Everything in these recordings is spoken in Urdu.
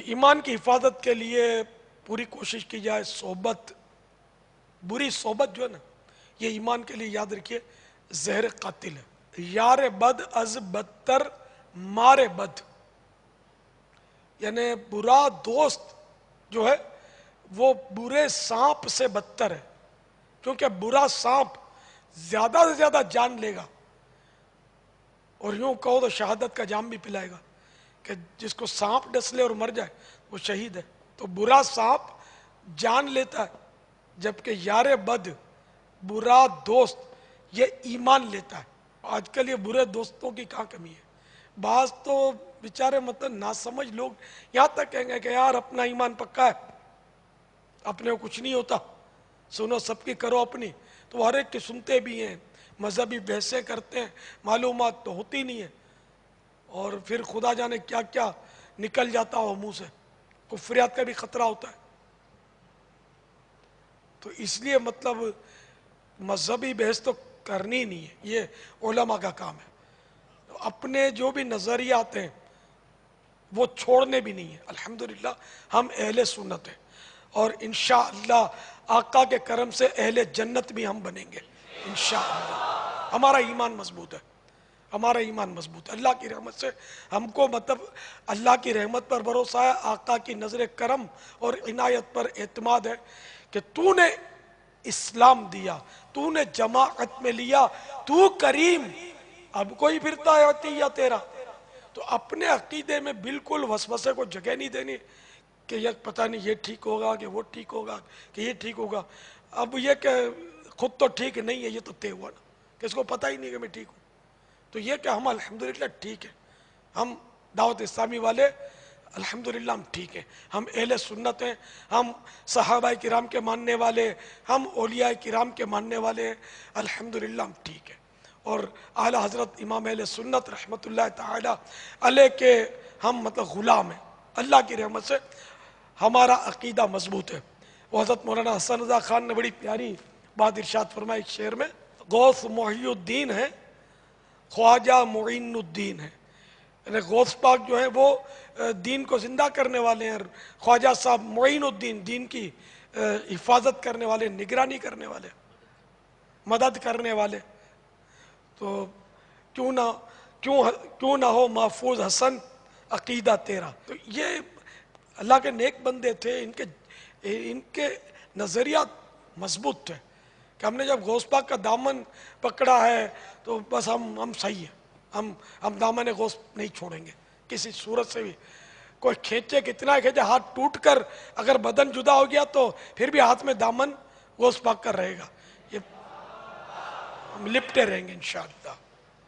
ایمان کی حفاظت کے لیے پوری کوشش کی جائے. صحبت، بری صحبت جو ہے نا، یہ ایمان کے لیے یاد رکھیے زہر قاتل ہے. یار بد از بدتر مار بد، یعنی برا دوست جو ہے وہ برے سانپ سے بدتر ہے، کیونکہ برا سانپ زیادہ سے زیادہ جان لے گا، اور یوں کہو تو شہادت کا جام بھی پلائے گا، کہ جس کو سانپ ڈس لے اور مر جائے وہ شہید ہے. تو برا سانپ جان لیتا ہے، جبکہ یار بد، برا دوست، یہ ایمان لیتا ہے. آج کل یہ برے دوستوں کی کہاں کمی ہے. بعض تو بیچارے مطلب ناسمجھ لوگ یہاں تک کہیں گے کہ یار اپنا ایمان پکا ہے، اپنے کو کچھ نہیں ہوتا، سنو سب کی کرو اپنی. تو ہر ایک کی سنتے بھی ہیں، مذہبی بحثیں کرتے ہیں، معلومات تو ہوتی نہیں ہے، اور پھر خدا جانے کیا کیا نکل جاتا ہو منہ سے. کفریات کا بھی خطرہ ہوتا ہے. تو اس لیے مطلب مذہبی بحث تو کرنی نہیں ہے، یہ علماء کا کام ہے. اپنے جو بھی نظریات ہیں وہ چھوڑنے بھی نہیں ہیں. الحمدللہ ہم اہل سنت ہیں، اور انشاءاللہ آقا کے کرم سے اہل جنت بھی ہم بنیں گے انشاءاللہ. ہمارا ایمان مضبوط ہے، ہمارا ایمان مضبوط ہے. اللہ کی رحمت سے ہم کو مطلب اللہ کی رحمت پر بھروسہ ہے، آقا کی نظر کرم اور عنایت پر اعتماد ہے کہ تو نے اسلام دیا، تو نے جماعت میں لیا، تو کریم، اب کوئی پھرتا ہے عطیہ تیرا. تو اپنے عقیدے میں بالکل وسوسے کو جگہ نہیں دینی کہ یہ پتہ نہیں یہ ٹھیک ہوگا کہ وہ ٹھیک ہوگا کہ یہ ٹھیک ہوگا. اب یہ کہ خود تو ٹھیک نہیں ہے، یہ تو طے ہوا نا کہ اس کو پتہ ہی نہیں کہ میں ٹھیک ہوں. تو یہ کہ ہم الحمدللہ ٹھیک ہے، ہم دعوت اسلامی والے الحمدللہ ہم ٹھیک ہیں، ہم اہل سنت ہیں، ہم صحابہ کرام کے ماننے والے، ہم اولیاء کرام کے ماننے والے ہیں، الحمدللہ ہم ٹھیک ہیں. اور اعلی حضرت امام اہل سنت رحمت اللہ تعالی علیہ کے ہم مطلب غلام ہیں. اللہ کی رحمت سے ہمارا عقیدہ مضبوط ہے. وہ حضرت مولانا حسن رضا خان نے بڑی پیاری بات ارشاد فرمائی ایک شعر میں، غوث محی الدین ہے، خواجہ معین الدین ہے. یعنی غوث پاک جو ہیں وہ دین کو زندہ کرنے والے ہیں، خواجہ صاحب معین الدین دین کی حفاظت کرنے والے، نگرانی کرنے والے، مدد کرنے والے. تو کیوں نہ ہو محفوظ حسن عقیدہ تیرا. تو یہ اللہ کے نیک بندے تھے، ان کے نظریات مضبوط تھے کہ ہم نے جب غوث پاک کا دامن پکڑا ہے تو بس ہم صحیح ہیں، ہم دامن غوث نہیں چھوڑیں گے کسی صورت سے بھی. کوئی کھینچے کتنا کھینچے، ہاتھ ٹوٹ کر اگر بدن جدا ہو گیا تو پھر بھی ہاتھ میں دامن غوث پاک کا رہے گا. یہ ہم لپٹے رہیں گے انشاءاللہ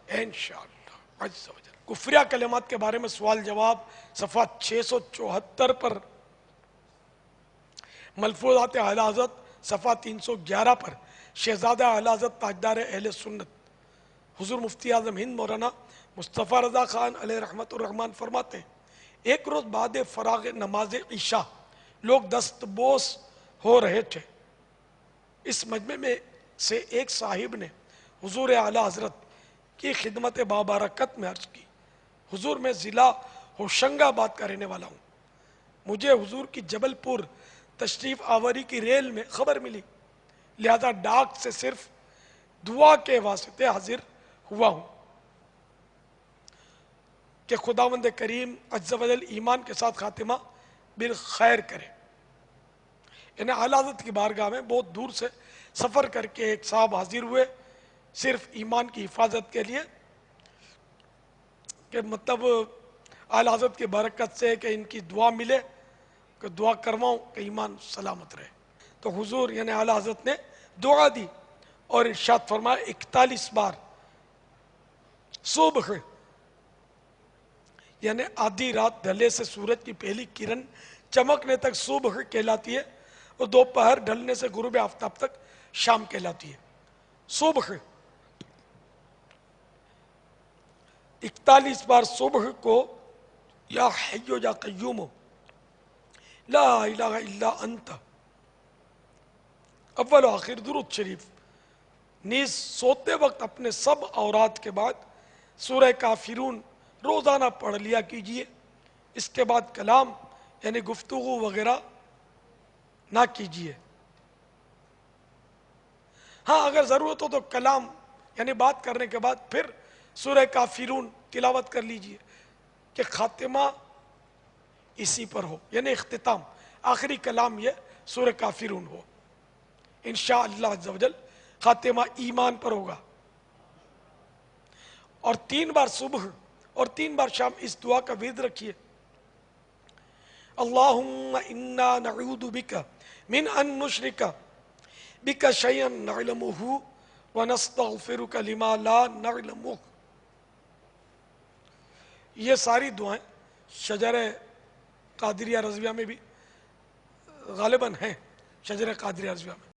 انشاءاللہ عز و جل. کفریہ کلمات کے بارے میں سوال جواب صفحہ 674 پر، ملفوظات اعلی حضرت صفحہ 311 پر، شہزادہ اعلی حضرت تاجدار اہل سنت حضور مفتی اعظم ہند مولانا مصطفیٰ رضا خان علیہ رحمت الرحمن فرماتے ہیں، ایک روز بعد فراغ نماز عشاء لوگ دست بوس ہو رہے تھے. اس مجمع میں سے ایک صاحب نے حضور اعلی حضرت کی خدمت بابرکت میں عرض کی، حضور میں ضلع ہوشنگ آباد کا رہنے والا ہوں، مجھے حضور کی جبل پور تشریف آوری کی ریل میں خبر ملی، لہذا ڈاک سے صرف دعا کے واسطے حاضر ہوا ہوں کہ خداوند کریم عز و جل ایمان کے ساتھ خاتمہ بالخیر کرے. یعنی اعلی حضرت کی بارگاہ میں بہت دور سے سفر کر کے ایک صاحب حاضر ہوئے صرف ایمان کی حفاظت کے لیے، کہ مطلب اعلی حضرت کی برکت سے کہ ان کی دعا ملے، کہ دعا کرواؤں کہ ایمان سلامت رہے. تو حضور یعنی اعلی حضرت نے دعا دی اور ارشاد فرمایا 41 بار صبح، یعنی آدھی رات ڈھلے سے سورج کی پہلی کرن چمکنے تک صبح کہلاتی ہے، اور دوپہر ڈھلنے سے غروب آفتاب تک شام کہلاتی ہے. صبح 41 بار صبح کو یا حیو یا قیوم لا الہ الا انت اول و آخر درود شریف، نیز سوتے وقت اپنے سب اورات کے بعد سورہ کافرون روزانہ پڑھ لیا کیجئے. اس کے بعد کلام یعنی گفتگو وغیرہ نہ کیجیے. ہاں اگر ضرورت ہو تو کلام یعنی بات کرنے کے بعد پھر سورہ کافرون تلاوت کر لیجیے کہ خاتمہ اسی پر ہو، یعنی اختتام آخری کلام یہ سورہ کافرون ہو. انشاءاللہ عز و جل خاتمہ ایمان پر ہوگا. اور 3 بار صبح اور 3 بار شام اس دعا کا ورد رکھیے. اللہم انا نعوذ بک من ان نشرک بک شیئا نعلمہ ونستغفرک لما لا نعلمہ. یہ ساری دعائیں شجر قادریہ رضویہ میں بھی غالباً ہیں، شجر قادریہ رضویہ میں.